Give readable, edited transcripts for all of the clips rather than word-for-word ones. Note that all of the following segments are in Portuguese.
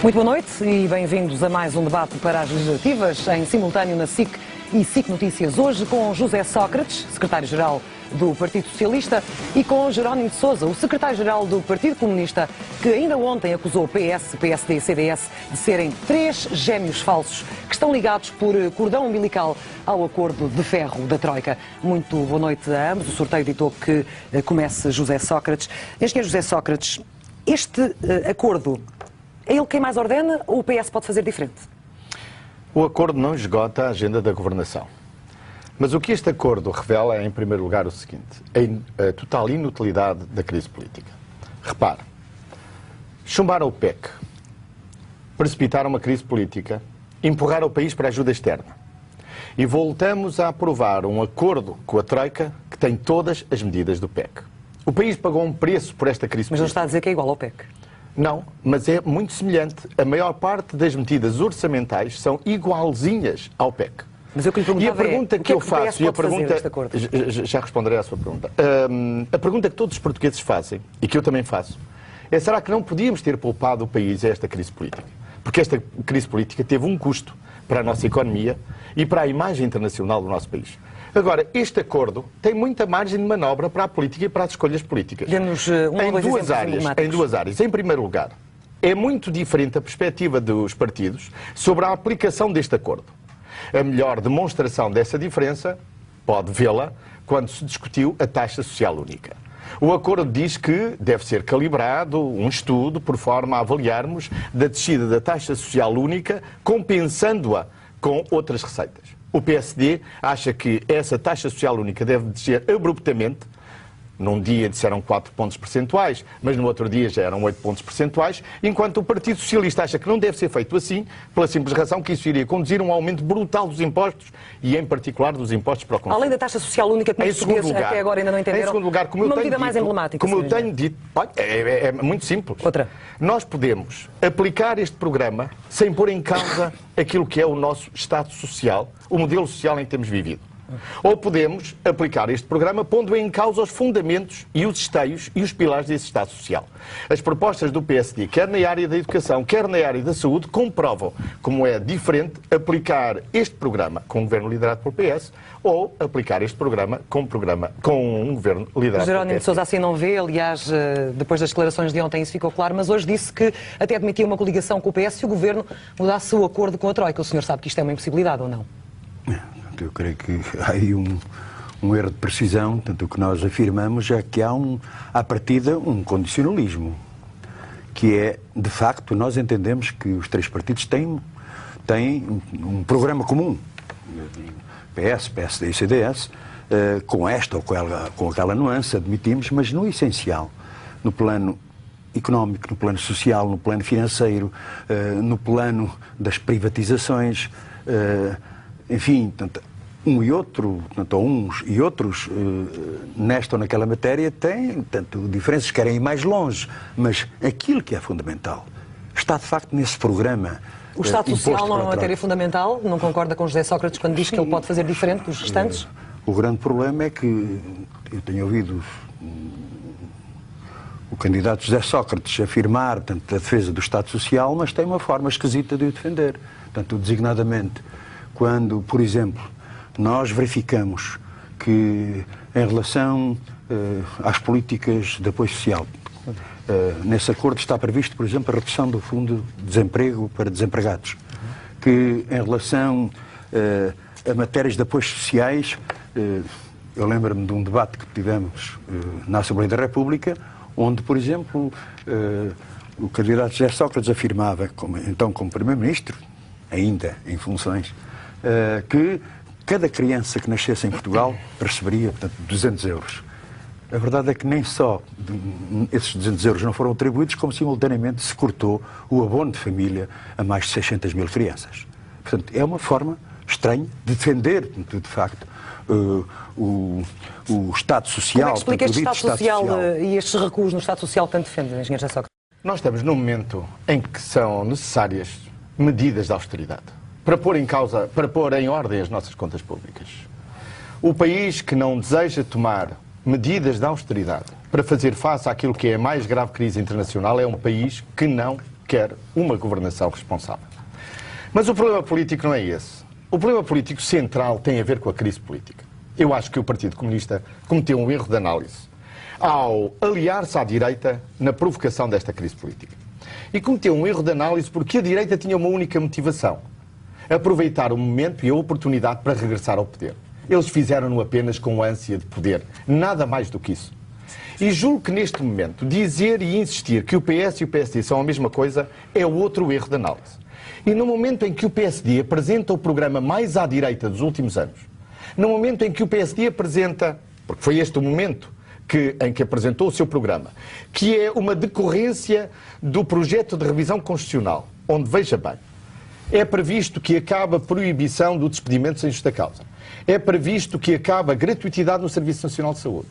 Muito boa noite e bem-vindos a mais um debate para as legislativas, em simultâneo na SIC e SIC Notícias. Hoje com José Sócrates, secretário-geral do Partido Socialista, e com Jerónimo de Sousa, o secretário-geral do Partido Comunista, que ainda ontem acusou PS, PSD e CDS de serem três gêmeos falsos que estão ligados por cordão umbilical ao acordo de ferro da Troika. Muito boa noite a ambos. O sorteio ditou que comece José Sócrates. Engenheiro José Sócrates, este acordo, é ele quem mais ordena ou o PS pode fazer diferente? O acordo não esgota a agenda da governação. Mas o que este acordo revela é, em primeiro lugar, o seguinte: a total inutilidade da crise política. Repare, chumbar a OPEC, precipitar uma crise política, empurrar o país para a ajuda externa. E voltamos a aprovar um acordo com a Troika que tem todas as medidas do PEC. O país pagou um preço por esta crise política. Mas não está a dizer que é igual ao PEC? Não, mas é muito semelhante. A maior parte das medidas orçamentais são igualzinhas ao PEC. Mas eu que lhe perguntava, e a pergunta que eu faço, e a pergunta, já responderei à sua pergunta. A pergunta que todos os portugueses fazem, e que eu também faço, é: será que não podíamos ter poupado o país a esta crise política? Porque esta crise política teve um custo para a nossa economia e para a imagem internacional do nosso país. Agora, este acordo tem muita margem de manobra para a política e para as escolhas políticas. Dê-nos em duas áreas. Em primeiro lugar, é muito diferente a perspectiva dos partidos sobre a aplicação deste acordo. A melhor demonstração dessa diferença pode vê-la quando se discutiu a taxa social única. O acordo diz que deve ser calibrado um estudo por forma a avaliarmos da descida da taxa social única, compensando-a com outras receitas. O PSD acha que essa taxa social única deve descer abruptamente. Num dia disseram 4 pontos percentuais, mas no outro dia já eram 8 pontos percentuais, enquanto o Partido Socialista acha que não deve ser feito assim, pela simples razão que isso iria conduzir a um aumento brutal dos impostos e, em particular, dos impostos para o consumo. Além da taxa social única, que os portugueses até agora ainda não entenderam, em segundo lugar, uma medida mais emblemática. Como eu tenho dito, é muito simples. Outra. Nós podemos aplicar este programa sem pôr em causa aquilo que é o nosso Estado social, o modelo social em que temos vivido. Ou podemos aplicar este programa pondo em causa os fundamentos e os esteios e os pilares desse Estado Social. As propostas do PSD, quer na área da educação, quer na área da saúde, comprovam como é diferente aplicar este programa com um governo liderado pelo PS ou aplicar este programa com um governo liderado pelo PSD. Jerónimo de Sousa assim não vê, aliás, depois das declarações de ontem isso ficou claro, mas hoje disse que até admitia uma coligação com o PS se o governo mudasse o acordo com a Troika. O senhor sabe que isto é uma impossibilidade ou não? Eu creio que há aí um erro de precisão. Tanto o que nós afirmamos é que há à partida um condicionalismo, que é, de facto, nós entendemos que os três partidos têm um programa comum, PS, PSD e CDS, com esta ou com aquela nuance, admitimos, mas no essencial, no plano económico, no plano social, no plano financeiro, no plano das privatizações, enfim, uns e outros, nesta ou naquela matéria, têm diferenças, querem ir mais longe, mas aquilo que é fundamental está, de facto, nesse programa. O Estado Social não é uma matéria fundamental? Não concorda com José Sócrates quando diz que ele pode fazer diferente dos restantes? O grande problema é que eu tenho ouvido o candidato José Sócrates afirmar, a defesa do Estado Social, mas tem uma forma esquisita de o defender. Designadamente, quando, por exemplo, nós verificamos que, em relação às políticas de apoio social, nesse acordo está previsto, por exemplo, a redução do fundo de desemprego para desempregados, que, em relação a matérias de apoios sociais, eu lembro-me de um debate que tivemos na Assembleia da República, onde, por exemplo, o candidato José Sócrates afirmava, como Primeiro-Ministro, ainda em funções, que cada criança que nascesse em Portugal receberia, portanto, 200 euros. A verdade é que nem só esses 200 euros não foram atribuídos, como simultaneamente se cortou o abono de família a mais de 600 mil crianças. Portanto, é uma forma estranha de defender, de facto, o Estado Social. Como é que explica este Estado Social e estes recuos no Estado Social que tanto defendem, engenheiro José Sócrates? Nós estamos num momento em que são necessárias medidas de austeridade para pôr em ordem as nossas contas públicas. O país que não deseja tomar medidas de austeridade para fazer face àquilo que é a mais grave crise internacional é um país que não quer uma governação responsável. Mas o problema político não é esse. O problema político central tem a ver com a crise política. Eu acho que o Partido Comunista cometeu um erro de análise ao aliar-se à direita na provocação desta crise política. E cometeu um erro de análise porque a direita tinha uma única motivação: aproveitar o momento e a oportunidade para regressar ao poder. Eles fizeram-no apenas com ânsia de poder, nada mais do que isso. E julgo que neste momento dizer e insistir que o PS e o PSD são a mesma coisa é outro erro de análise. E no momento em que o PSD apresenta o programa mais à direita dos últimos anos, no momento em que o PSD apresenta, porque foi este o momento em que apresentou o seu programa, que é uma decorrência do projeto de revisão constitucional, onde, veja bem, é previsto que acabe a proibição do despedimento sem justa causa. É previsto que acabe a gratuitidade no Serviço Nacional de Saúde.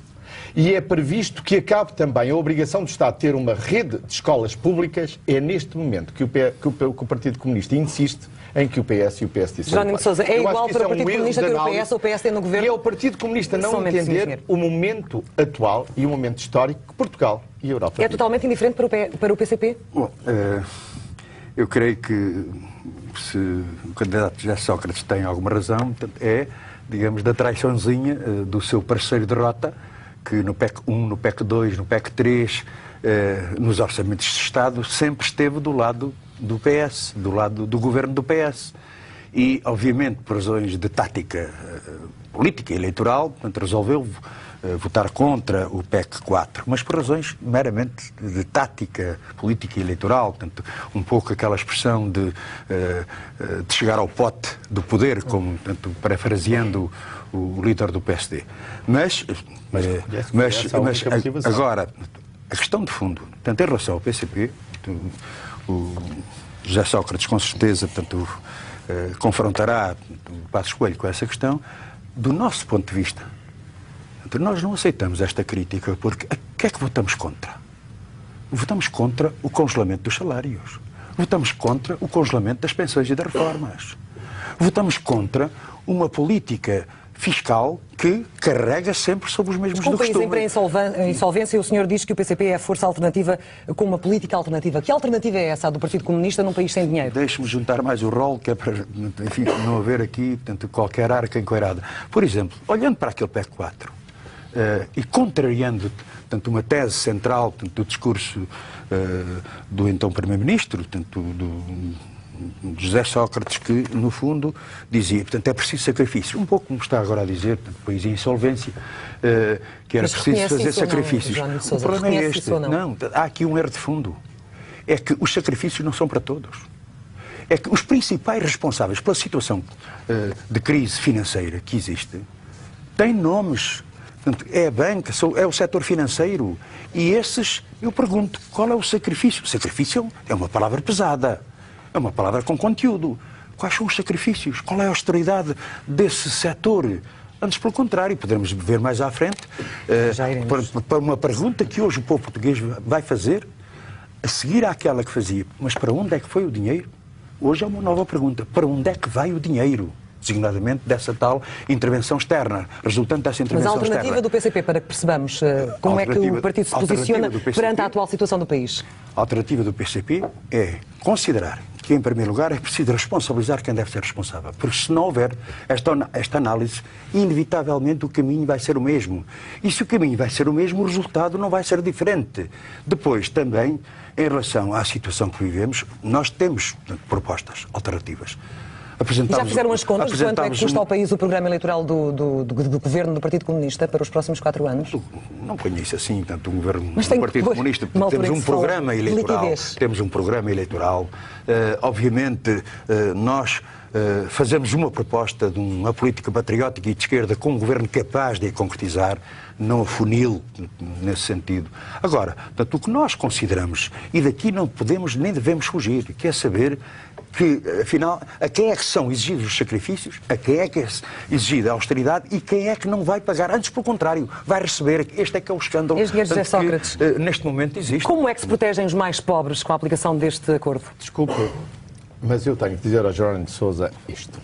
E é previsto que acabe também a obrigação do Estado de ter uma rede de escolas públicas. É neste momento que o Partido Comunista insiste em que o PS e o PSD são Jerónimo de Sousa, é igual para o Partido Comunista ter o PS ou o PSD no governo? E é o Partido Comunista não entender o momento atual e o momento histórico que Portugal e a Europa é totalmente indiferente para o PCP? Bom, eu creio que se o candidato José Sócrates tem alguma razão, é, digamos, da traiçãozinha do seu parceiro de rota, que no PEC 1, no PEC 2, no PEC 3, nos orçamentos de Estado, sempre esteve do lado do PS, do lado do governo do PS. E, obviamente, por razões de tática política e eleitoral, portanto, resolveu votar contra o PEC 4, mas por razões meramente de tática política e eleitoral, portanto, um pouco aquela expressão de chegar ao pote do poder, como, portanto, parafraseando o líder do PSD. Mas agora, a questão de fundo, portanto, em relação ao PCP, o José Sócrates, com certeza, portanto, confrontará o Passos Coelho com essa questão. Do nosso ponto de vista, nós não aceitamos esta crítica porque o que é que votamos contra? Votamos contra o congelamento dos salários. Votamos contra o congelamento das pensões e das reformas. Votamos contra uma política fiscal que carrega sempre sobre os mesmos do costume. Com o país em insolvência, o senhor diz que o PCP é a força alternativa com uma política alternativa. Que alternativa é essa, a do Partido Comunista, num país sem dinheiro? Deixe-me juntar mais o rol, que é para, enfim, não haver aqui, portanto, qualquer arca encoirada. Por exemplo, olhando para aquele PEC 4 e contrariando, portanto, uma tese central, portanto, do discurso do então Primeiro-Ministro, portanto, do José Sócrates, que, no fundo, dizia, portanto, é preciso sacrifício. Um pouco como está agora a dizer, portanto, o país em insolvência, que era preciso fazer sacrifícios. O problema é este. Não, há aqui um erro de fundo. É que os sacrifícios não são para todos. É que os principais responsáveis pela situação de crise financeira que existe têm nomes. Portanto, é a banca, é o setor financeiro. E esses, eu pergunto, qual é o sacrifício? O sacrifício é uma palavra pesada. É uma palavra com conteúdo. Quais são os sacrifícios? Qual é a austeridade desse setor? Antes, pelo contrário, poderemos ver mais à frente, para uma pergunta que hoje o povo português vai fazer, a seguir àquela que fazia. Mas para onde é que foi o dinheiro? Hoje é uma nova pergunta. Para onde é que vai o dinheiro? Designadamente dessa tal intervenção externa, resultante dessa intervenção externa. Mas a alternativa do PCP, para que percebamos como é que o partido se posiciona perante a atual situação do país? A alternativa do PCP é considerar que, em primeiro lugar, é preciso responsabilizar quem deve ser responsável. Porque se não houver esta análise, inevitavelmente o caminho vai ser o mesmo. E se o caminho vai ser o mesmo, o resultado não vai ser diferente. Depois, também, em relação à situação que vivemos, nós temos, portanto, propostas alternativas. E já fizeram as contas de quanto é que custa ao país o programa eleitoral do governo do Partido Comunista para os próximos 4 anos? Não conheço assim, portanto, um governo do Partido Comunista. Temos um programa eleitoral. Temos um programa eleitoral. Obviamente, nós fazemos uma proposta de uma política patriótica e de esquerda com um governo capaz de a concretizar, não a funil nesse sentido. Agora, portanto, o que nós consideramos, e daqui não podemos nem devemos fugir, que é saber que, afinal, a quem é que são exigidos os sacrifícios, a quem é que é exigida a austeridade e quem é que não vai pagar. Antes, pelo contrário, vai receber. Este é que é o escândalo que neste momento existe. Como é que se protegem os mais pobres com a aplicação deste acordo? Desculpe, mas eu tenho que dizer ao Jerónimo de Sousa isto.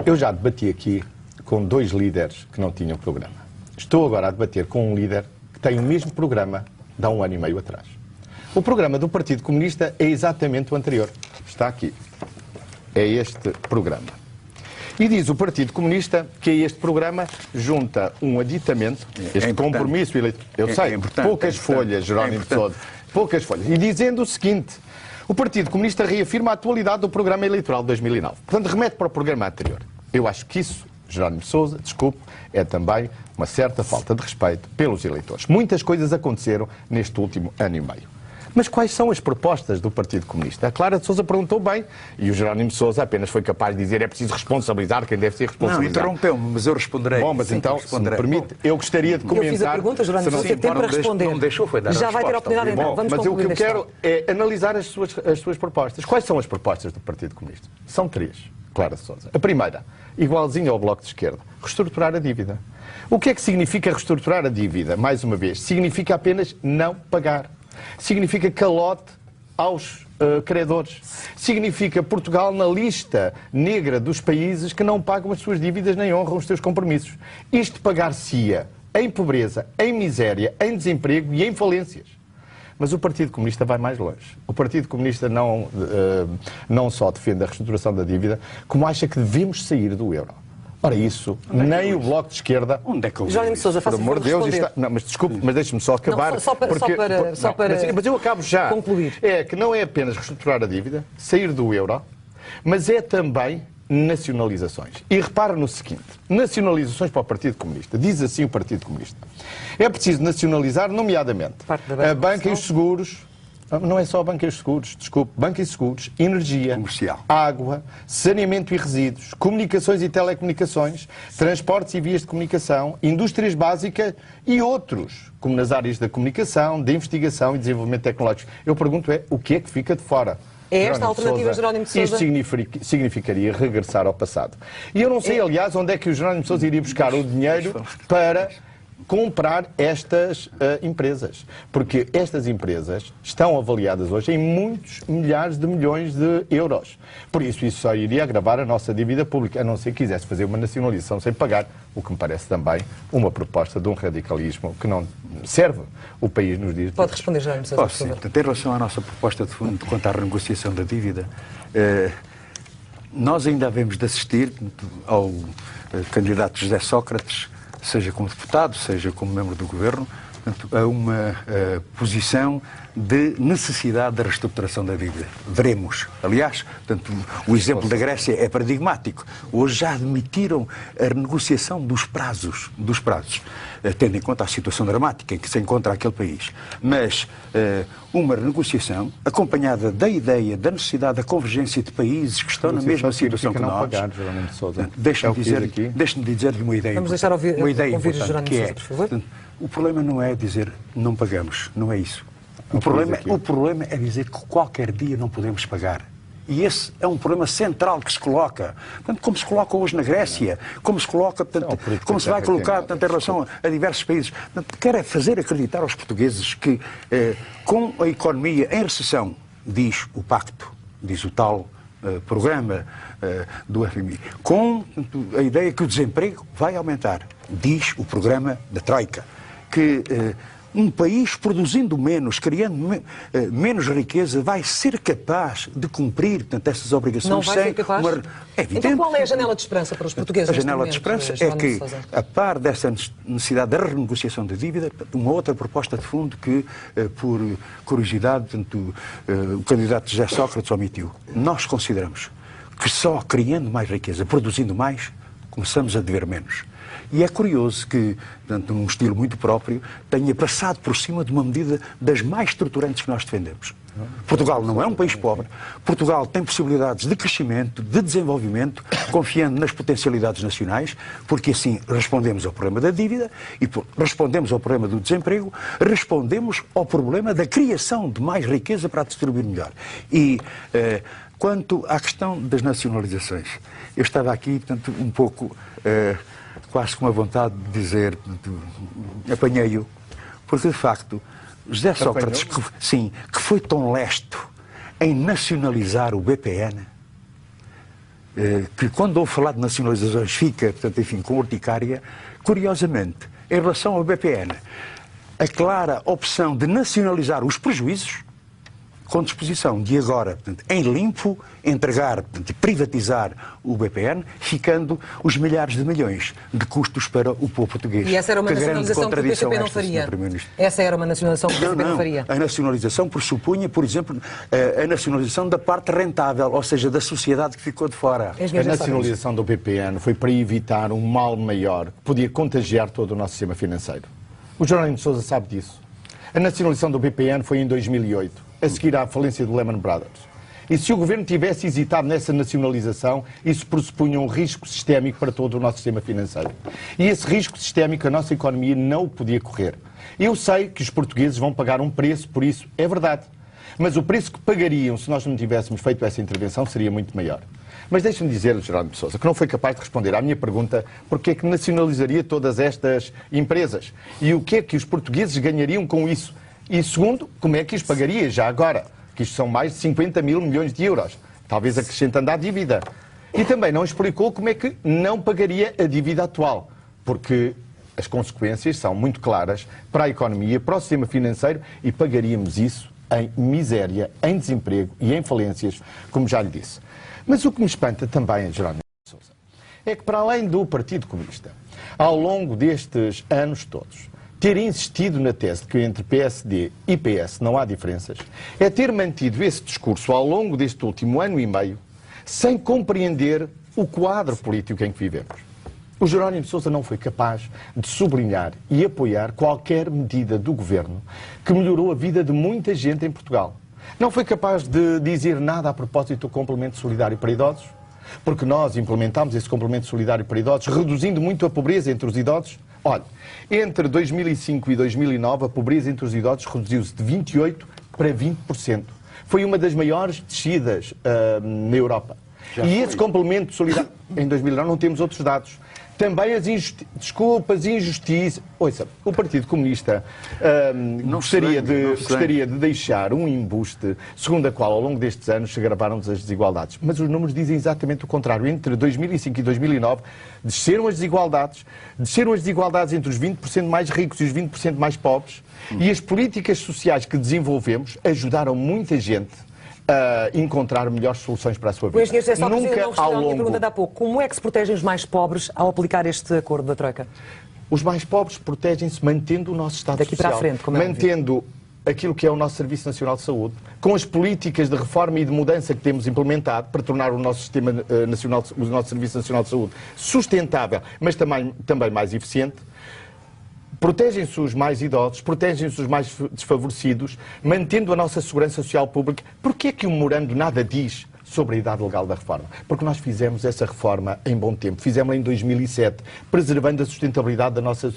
Eu já debati aqui com 2 líderes que não tinham programa. Estou agora a debater com um líder que tem o mesmo programa de há 1 ano e meio atrás. O programa do Partido Comunista é exatamente o anterior. Está aqui. É este programa. E diz o Partido Comunista que este programa junta um aditamento, este compromisso eleitoral. Eu sei, poucas folhas, Jerónimo de Sousa, poucas folhas. E dizendo o seguinte: o Partido Comunista reafirma a atualidade do programa eleitoral de 2009. Portanto, remete para o programa anterior. Eu acho que isso, Jerónimo de Sousa, desculpe, é também uma certa falta de respeito pelos eleitores. Muitas coisas aconteceram neste último ano e meio. Mas quais são as propostas do Partido Comunista? A Clara de Sousa perguntou bem e o Jerónimo de Sousa apenas foi capaz de dizer é preciso responsabilizar quem deve ser responsabilizado. Não, interrompeu-me, mas eu responderei. Bom, mas então, se me permite, eu gostaria de comentar... Eu fiz a pergunta, Jerónimo de Sousa, tem tempo para responder. Não deixou, foi dar já a vai ter a oportunidade então. Bom, Vamos mas o que eu concluir quero é analisar as suas propostas. Quais são as propostas do Partido Comunista? São três, Clara de Sousa. A primeira, igualzinho ao Bloco de Esquerda, reestruturar a dívida. O que é que significa reestruturar a dívida? Mais uma vez, significa apenas não pagar. Significa calote aos credores. Significa Portugal na lista negra dos países que não pagam as suas dívidas nem honram os seus compromissos. Isto pagar-se-ia em pobreza, em miséria, em desemprego e em falências. Mas o Partido Comunista vai mais longe. O Partido Comunista não só defende a reestruturação da dívida, como acha que devemos sair do euro. Ora, isso, nem o Bloco de Esquerda... Onde é que eu Jerónimo de Sousa, faça favor de responder. Não, mas desculpe, mas deixe-me só acabar. Não, só para mas eu acabo já. Concluir. É que não é apenas reestruturar a dívida, sair do euro, mas é também nacionalizações. E repara no seguinte, nacionalizações para o Partido Comunista. Diz assim o Partido Comunista. É preciso nacionalizar, nomeadamente, a banca e os seguros... Não é só a banca e os seguros, desculpe. Banca e seguros, energia, comercial, água, saneamento e resíduos, comunicações e telecomunicações, transportes e vias de comunicação, indústrias básicas e outros, como nas áreas da comunicação, da investigação e desenvolvimento tecnológico. Eu pergunto o que é que fica de fora? É esta a alternativa, Jerónimo de Sousa? Isto significaria regressar ao passado. E eu não sei, aliás, onde é que o Jerónimo de Sousa iria buscar o dinheiro para comprar estas empresas. Porque estas empresas estão avaliadas hoje em muitos milhares de milhões de euros. Por isso só iria agravar a nossa dívida pública, a não ser que quisesse fazer uma nacionalização sem pagar, o que me parece também uma proposta de um radicalismo que não serve o país nos dias de hoje. Pode responder, Jerónimo de Sousa, por favor. Em relação à nossa proposta de fundo quanto à renegociação da dívida, nós ainda havemos de assistir ao candidato José Sócrates, seja como deputado, seja como membro do governo, a uma posição de necessidade da reestruturação da dívida. Veremos. Aliás, o exemplo da Grécia é paradigmático. Hoje já admitiram a renegociação dos prazos, tendo em conta a situação dramática em que se encontra aquele país. Mas uma renegociação acompanhada da ideia da necessidade da convergência de países que estão na mesma situação que nós. Deixe-me dizer-lhe uma ideia. Vamos deixar ouvir uma ideia Jerónimo importante, de Sousa, por favor. O problema não é dizer não pagamos, não é isso. O problema é dizer que qualquer dia não podemos pagar. E esse é um problema central que se coloca. Portanto, como se coloca hoje na Grécia, como se coloca, como se vai colocar em relação a diversos países. Portanto, quer é fazer acreditar aos portugueses que, com a economia em recessão, diz o pacto, diz o tal programa do FMI, com a ideia que o desemprego vai aumentar, diz o programa da Troika, que um país produzindo menos, criando menos riqueza, vai ser capaz de cumprir, portanto, essas obrigações. Não vai ser capaz? É evidente. Então qual é a janela de esperança para os portugueses? A janela de esperança é que, a par dessa necessidade da renegociação da dívida, uma outra proposta de fundo que, por curiosidade, portanto, o candidato José Sócrates omitiu. Nós consideramos que só criando mais riqueza, produzindo mais, começamos a dever menos. E é curioso que, portanto, num estilo muito próprio, tenha passado por cima de uma medida das mais estruturantes que nós defendemos. Portugal não é um país pobre. Portugal tem possibilidades de crescimento, de desenvolvimento, confiando nas potencialidades nacionais, porque assim respondemos ao problema da dívida e respondemos ao problema do desemprego, respondemos ao problema da criação de mais riqueza para a distribuir melhor. E quanto à questão das nacionalizações, eu estava aqui, portanto, um pouco... quase com a vontade de dizer, apanhei-o, porque de facto José Sócrates, que foi tão lesto em nacionalizar o BPN, que quando ouve falar de nacionalizações fica, portanto, enfim, com urticária, curiosamente, em relação ao BPN, a clara opção de nacionalizar os prejuízos, com disposição de agora, portanto, em limpo, entregar, portanto, privatizar o BPN, ficando os milhares de milhões de custos para o povo português. E essa era uma Que grande nacionalização que o contradição PCP não esta, faria? Sr. Primeiro-Ministro. Essa era uma nacionalização que o PCP não faria? A nacionalização pressupunha, por exemplo, a nacionalização da parte rentável, ou seja, da sociedade que ficou de fora. A nacionalização do BPN foi para evitar um mal maior que podia contagiar todo o nosso sistema financeiro. O Jerónimo de Sousa sabe disso. A nacionalização do BPN foi em 2008, a seguir à falência do Lehman Brothers. E se o Governo tivesse hesitado nessa nacionalização, isso pressupunha um risco sistémico para todo o nosso sistema financeiro. E esse risco sistémico a nossa economia não o podia correr. Eu sei que os portugueses vão pagar um preço por isso, é verdade. Mas o preço que pagariam se nós não tivéssemos feito essa intervenção seria muito maior. Mas deixe-me dizer-lhe, Jerónimo de Sousa, que não foi capaz de responder à minha pergunta porque é que nacionalizaria todas estas empresas e o que é que os portugueses ganhariam com isso. E segundo, como é que os pagaria já agora, que isto são mais de 50 mil milhões de euros, talvez acrescentando à dívida. E também não explicou como é que não pagaria a dívida atual, porque as consequências são muito claras para a economia, para o sistema financeiro e pagaríamos isso em miséria, em desemprego e em falências, como já lhe disse. Mas o que me espanta também, Jerónimo de Sousa, é que para além do Partido Comunista, ao longo destes anos todos, ter insistido na tese de que entre PSD e PS não há diferenças, é ter mantido esse discurso ao longo deste último ano e meio, sem compreender o quadro político em que vivemos. O Jerónimo de Sousa não foi capaz de sublinhar e apoiar qualquer medida do Governo que melhorou a vida de muita gente em Portugal. Não foi capaz de dizer nada a propósito do complemento solidário para idosos, porque nós implementámos esse complemento solidário para idosos, reduzindo muito a pobreza entre os idosos. Olha, entre 2005 e 2009, a pobreza entre os idosos reduziu-se de 28% para 20%. Foi uma das maiores descidas na Europa. E esse complemento solidário... Em 2009 não temos outros dados. Também as injustiças... Ouça, o Partido Comunista gostaria de deixar um embuste segundo a qual, ao longo destes anos, se agravaram-se as desigualdades. Mas os números dizem exatamente o contrário. Entre 2005 e 2009, desceram as desigualdades entre os 20% mais ricos e os 20% mais pobres, e as políticas sociais que desenvolvemos ajudaram muita gente a encontrar melhores soluções para a sua vida. O engenheiro José Sócrates ainda não respondeu à minha pergunta de há pouco. Como é que se protegem os mais pobres ao aplicar este acordo da Troika? Os mais pobres protegem-se mantendo o nosso Estado Daqui Social. para a frente, como é mantendo aquilo que é o nosso Serviço Nacional de Saúde, com as políticas de reforma e de mudança que temos implementado para tornar o nosso sistema nacional, o nosso Serviço Nacional de Saúde sustentável, mas também mais eficiente. Protegem-se os mais idosos, protegem-se os mais desfavorecidos, mantendo a nossa segurança social pública. Porquê é que o memorando nada diz sobre a idade legal da reforma? Porque nós fizemos essa reforma em bom tempo. Fizemos-la em 2007, preservando a sustentabilidade do nosso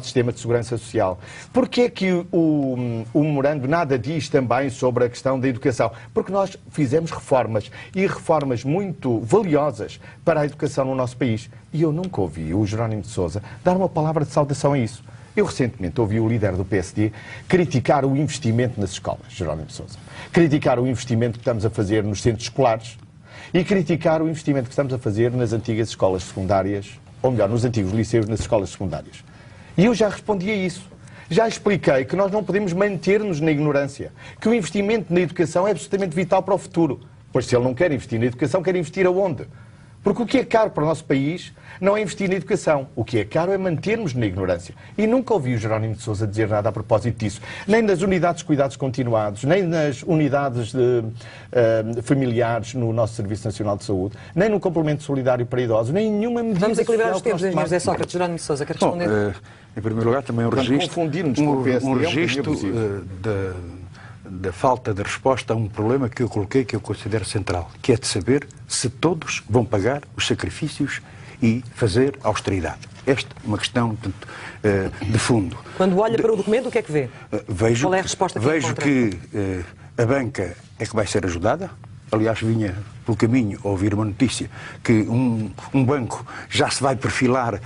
sistema de segurança social. Porquê é que o memorando nada diz também sobre a questão da educação? Porque nós fizemos reformas, e reformas muito valiosas para a educação no nosso país. E eu nunca ouvi o Jerónimo de Sousa dar uma palavra de saudação a isso. Eu recentemente ouvi o líder do PSD criticar o investimento nas escolas, Jerónimo de Sousa. Criticar o investimento que estamos a fazer nos centros escolares e criticar o investimento que estamos a fazer nas antigas escolas secundárias, ou melhor, nos antigos liceus, nas escolas secundárias. E eu já respondi a isso. Já expliquei que nós não podemos manter-nos na ignorância, que o investimento na educação é absolutamente vital para o futuro. Pois se ele não quer investir na educação, quer investir aonde? Porque o que é caro para o nosso país não é investir na educação. O que é caro é mantermos na ignorância. E nunca ouvi o Jerónimo de Sousa dizer nada a propósito disso. Nem nas unidades de cuidados continuados, nem nas unidades familiares no nosso Serviço Nacional de Saúde, nem no complemento solidário para idosos, nem nenhuma medida. Vamos equilibrar os social tempos, engenheiro José Sócrates. Jerónimo de Sousa, quer responder? Bom, em primeiro lugar, também um registro da falta de resposta a um problema que eu coloquei, que eu considero central, que é de saber se todos vão pagar os sacrifícios e fazer austeridade. Esta é uma questão, portanto, de fundo. Quando olha para o documento, o que é que vê? Qual é a resposta que vejo encontra? que a banca é que vai ser ajudada. Aliás, vinha pelo caminho a ouvir uma notícia que um banco já se vai perfilar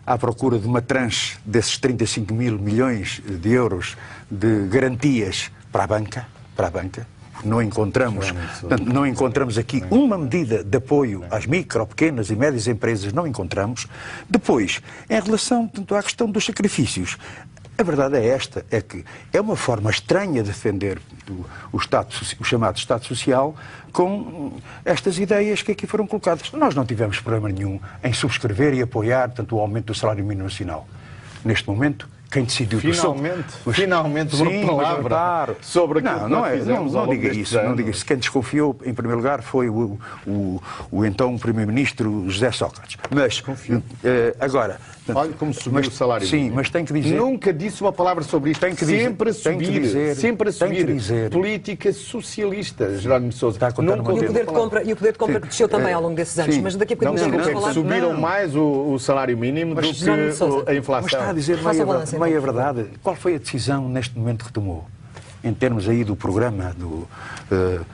à procura de uma tranche desses 35 mil milhões de euros de garantias para a banca. Não encontramos aqui uma medida de apoio às micro, pequenas e médias empresas, não encontramos. Depois, em relação, portanto, à questão dos sacrifícios, A verdade é esta, é que é uma forma estranha de defender o chamado Estado Social com estas ideias que aqui foram colocadas. Nós não tivemos problema nenhum em subscrever e apoiar tanto o aumento do salário mínimo nacional. Neste momento, quem decidiu... Finalmente, uma palavra sobre aquilo que nós fizemos ao longo destes anos. Não diga isso. Quem desconfiou, em primeiro lugar, foi o então Primeiro-Ministro José Sócrates. Mas, agora... Olha como subiu o salário mínimo. Sim, mas tem que dizer... Nunca disse uma palavra sobre isto. Tem que dizer, sempre a subir. Política socialista, Jerónimo de Sousa. E o poder de compra que desceu também ao longo desses anos. Mas daqui a pouco vamos falar... Subiram mais o salário mínimo do que a inflação. Mas está a dizer meia verdade. Qual foi a decisão neste momento que tomou? Em termos aí do programa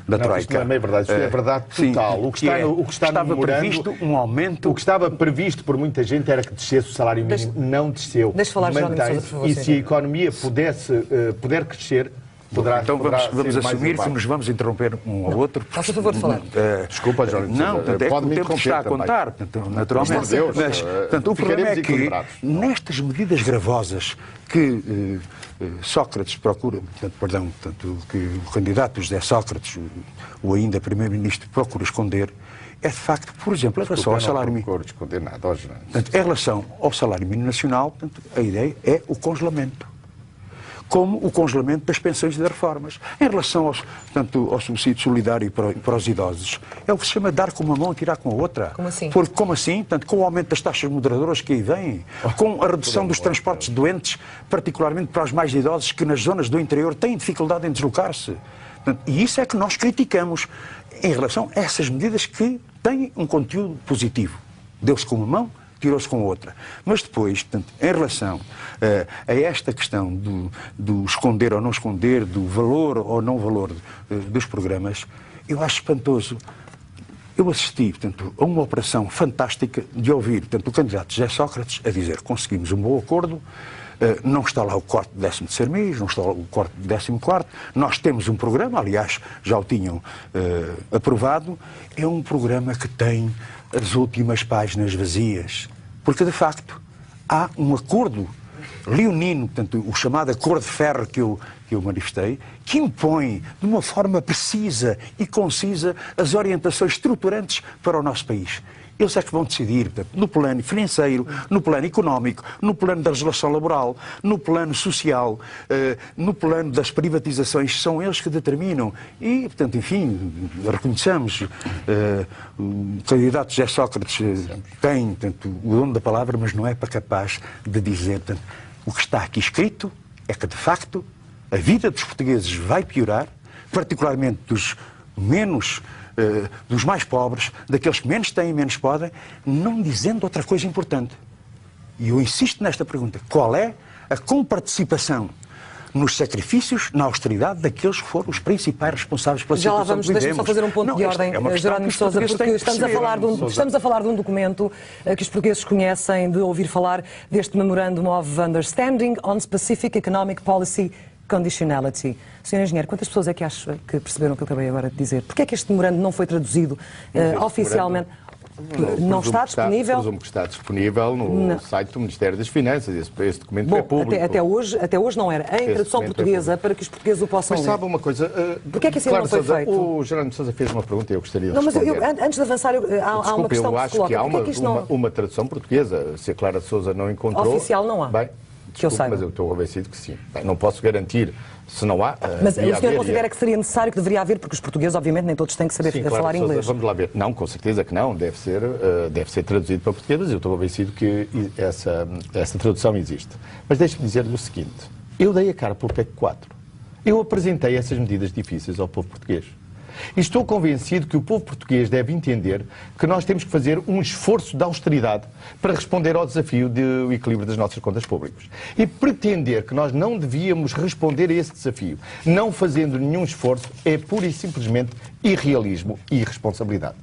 da Troika. Isto não é meio verdade, isto é verdade total. Sim, o que estava previsto um aumento... O que estava previsto por muita gente era que descesse o salário mínimo, não desceu. Deixa falar, Jerónimo Sousa, por favor. E se a economia puder crescer, então vamos assumir que nos vamos interromper um ao outro. Faça favor de falar. Desculpa, Jerónimo Sousa. Não, é que o tempo está a contar, naturalmente. Mas o problema é que, nestas medidas gravosas que Sócrates procura, que o candidato José Sócrates, o ainda Primeiro-Ministro, procura esconder, é de facto, por exemplo, em relação ao salário mínimo. Não procuro esconder nada, Em relação ao salário mínimo nacional, a ideia é o congelamento. Como o congelamento das pensões e das reformas. Em relação ao subsídio solidário para os idosos, é o que se chama dar com uma mão e tirar com a outra. Como assim? Como assim? Com o aumento das taxas moderadoras que aí vêm, com a redução dos transportes de doentes, particularmente para os mais idosos que nas zonas do interior têm dificuldade em deslocar-se. E isso é que nós criticamos em relação a essas medidas que têm um conteúdo positivo. Deu-se com uma mão, tirou-se com outra. Mas depois, em relação a esta questão do esconder ou não esconder, do valor ou não valor dos programas, eu acho espantoso. Eu assisti, a uma operação fantástica de ouvir, o candidato José Sócrates a dizer que conseguimos um bom acordo, não está lá o corte do 13º mês, não está lá o corte do 14º, nós temos um programa, aliás, já o tinham aprovado, é um programa que tem as últimas páginas vazias, porque de facto há um acordo leonino, o chamado acordo de ferro que eu manifestei, que impõe de uma forma precisa e concisa as orientações estruturantes para o nosso país. Eles é que vão decidir, no plano financeiro, no plano económico, no plano da legislação laboral, no plano social, no plano das privatizações, são eles que determinam. E, portanto, enfim, reconheçamos, o candidato José Sócrates tem, o dono da palavra, mas não é capaz de dizer, o que está aqui escrito é que, de facto, a vida dos portugueses vai piorar, particularmente dos mais pobres, daqueles que menos têm e menos podem, não dizendo outra coisa importante. E eu insisto nesta pergunta. Qual é a comparticipação nos sacrifícios, na austeridade daqueles que foram os principais responsáveis pela situação que vivemos? Já lá vamos, deixa-me só fazer um ponto de ordem, Jerónimo de Sousa, porque estamos a falar de um documento que os portugueses conhecem, de ouvir falar deste Memorandum of Understanding on Specific Economic Policy Conditionality. Sr. Engenheiro, quantas pessoas é que acha que perceberam o que eu acabei agora de dizer? Porquê é que este memorando não foi traduzido oficialmente? Não está disponível? Presumo que está disponível no site do Ministério das Finanças. Esse documento é público. Até hoje não era. Em tradução portuguesa, para que os portugueses o possam ler. Mas sabe uma coisa? Porquê é que isso ainda não foi feito? O Jerónimo de Sousa fez uma pergunta e eu gostaria de responder. Não, mas antes de avançar, há uma questão que se coloca. Eu acho que há uma tradução portuguesa. Se a Clara de Sousa não encontrou... Oficial não há. Bem, que eu saiba. Mas eu estou convencido que sim. Bem, não posso garantir se não há. Mas o senhor considera que seria necessário, que deveria haver, porque os portugueses, obviamente, nem todos têm que saber falar inglês. Vamos lá ver. Não, com certeza que não. Deve ser traduzido para português, mas eu estou convencido que essa tradução existe. Mas deixe-me dizer-lhe o seguinte. Eu dei a cara pelo PEC 4. Eu apresentei essas medidas difíceis ao povo português. E estou convencido que o povo português deve entender que nós temos que fazer um esforço de austeridade para responder ao desafio do equilíbrio das nossas contas públicas. E pretender que nós não devíamos responder a esse desafio, não fazendo nenhum esforço, é pura e simplesmente irrealismo e irresponsabilidade.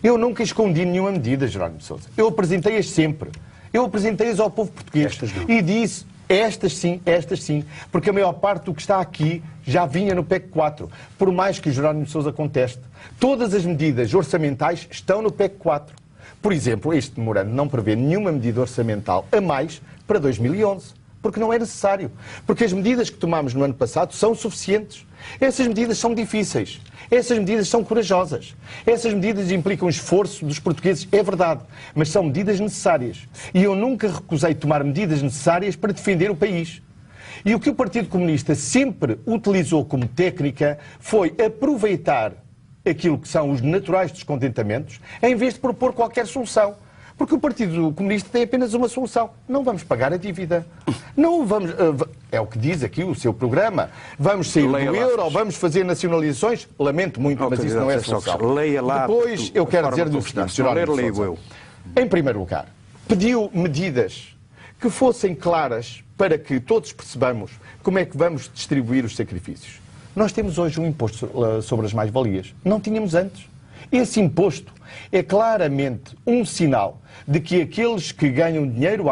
Eu nunca escondi nenhuma medida, Jerónimo de Sousa. Eu apresentei-as sempre. Eu apresentei-as ao povo português e disse... Estas sim, porque a maior parte do que está aqui já vinha no PEC 4, por mais que o Jerónimo de Sousa conteste. Todas as medidas orçamentais estão no PEC 4. Por exemplo, este memorando não prevê nenhuma medida orçamental a mais para 2011. porque não é necessário. Porque as medidas que tomámos no ano passado são suficientes. Essas medidas são difíceis. Essas medidas são corajosas. Essas medidas implicam esforço dos portugueses, é verdade, mas são medidas necessárias. E eu nunca recusei tomar medidas necessárias para defender o país. E o que o Partido Comunista sempre utilizou como técnica foi aproveitar aquilo que são os naturais descontentamentos, em vez de propor qualquer solução. Porque o Partido Comunista tem apenas uma solução. Não vamos pagar a dívida. Não vamos... É o que diz aqui o seu programa. Vamos sair do euro, vamos fazer nacionalizações. Lamento muito, mas isso não é a solução. Depois, eu quero dizer do seguinte, Jerónimo, em primeiro lugar, pediu medidas que fossem claras para que todos percebamos como é que vamos distribuir os sacrifícios. Nós temos hoje um imposto sobre as mais-valias. Não tínhamos antes. Esse imposto é claramente um sinal de que aqueles que ganham dinheiro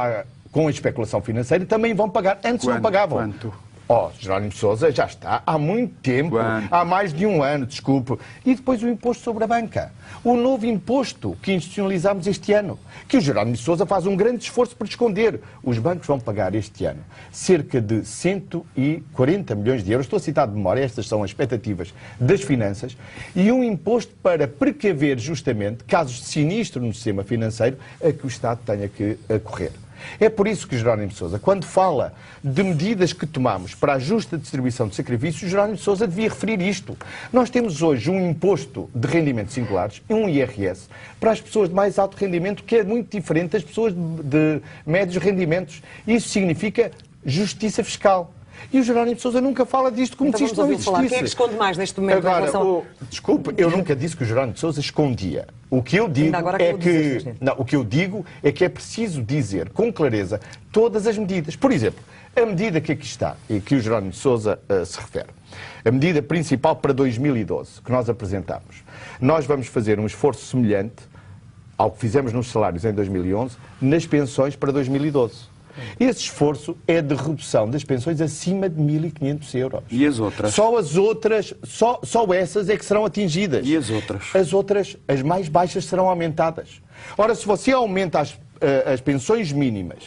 com a especulação financeira também vão pagar. Antes não pagavam. Quanto? Jerónimo de Sousa já está há muito tempo, há mais de um ano, desculpe. E depois o imposto sobre a banca. O novo imposto que institucionalizámos este ano, que o Jerónimo de Sousa faz um grande esforço por esconder. Os bancos vão pagar este ano cerca de 140 milhões de euros. Estou a citar de memória, estas são as expectativas das finanças. E um imposto para precaver justamente casos de sinistro no sistema financeiro a que o Estado tenha que acorrer. É por isso que Jerónimo de Sousa, quando fala de medidas que tomamos para a justa distribuição de sacrifícios, Jerónimo de Sousa devia referir isto. Nós temos hoje um imposto de rendimentos singulares e um IRS para as pessoas de mais alto rendimento, que é muito diferente das pessoas de médios rendimentos. Isso significa justiça fiscal. E o Jerónimo de Sousa nunca fala disto como se isto não existisse. Quem é que esconde mais neste momento? Agora, desculpe, eu nunca disse que o Jerónimo de Sousa escondia. O que eu digo é que é preciso dizer com clareza todas as medidas. Por exemplo, a medida que aqui está e que o Jerónimo de Sousa se refere, a medida principal para 2012 que nós apresentamos, nós vamos fazer um esforço semelhante ao que fizemos nos salários em 2011 nas pensões para 2012. Esse esforço é de redução das pensões acima de 1.500 euros. E as outras? Só as outras, só essas é que serão atingidas. E as outras? As outras, as mais baixas, serão aumentadas. Ora, se você aumenta as pensões mínimas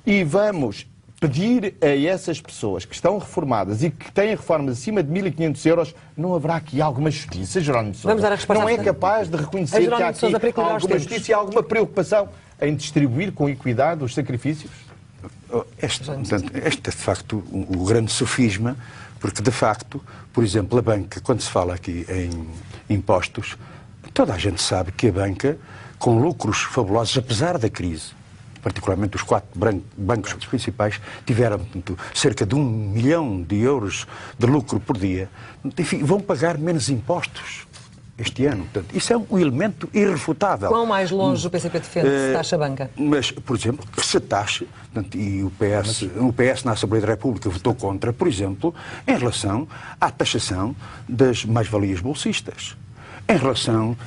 e vamos pedir a essas pessoas que estão reformadas e que têm reformas acima de 1.500 euros, não haverá aqui alguma justiça, Jerónimo de Sousa? Vamos dar a resposta. Não é capaz de reconhecer que há aqui alguma justiça e alguma preocupação em distribuir com equidade os sacrifícios? Este é, de facto, o grande sofisma, porque, de facto, por exemplo, a banca, quando se fala aqui em impostos, toda a gente sabe que a banca, com lucros fabulosos, apesar da crise, particularmente os 4 bancos principais, tiveram cerca de 1 milhão de euros de lucro por dia. Enfim, vão pagar menos impostos este ano. Portanto, isso é um elemento irrefutável. Quão mais longe o PCP defende que se taxa a banca? Mas, por exemplo, que se taxe, portanto, e o PS na Assembleia da República votou contra, por exemplo, em relação à taxação das mais-valias bolsistas. Em relação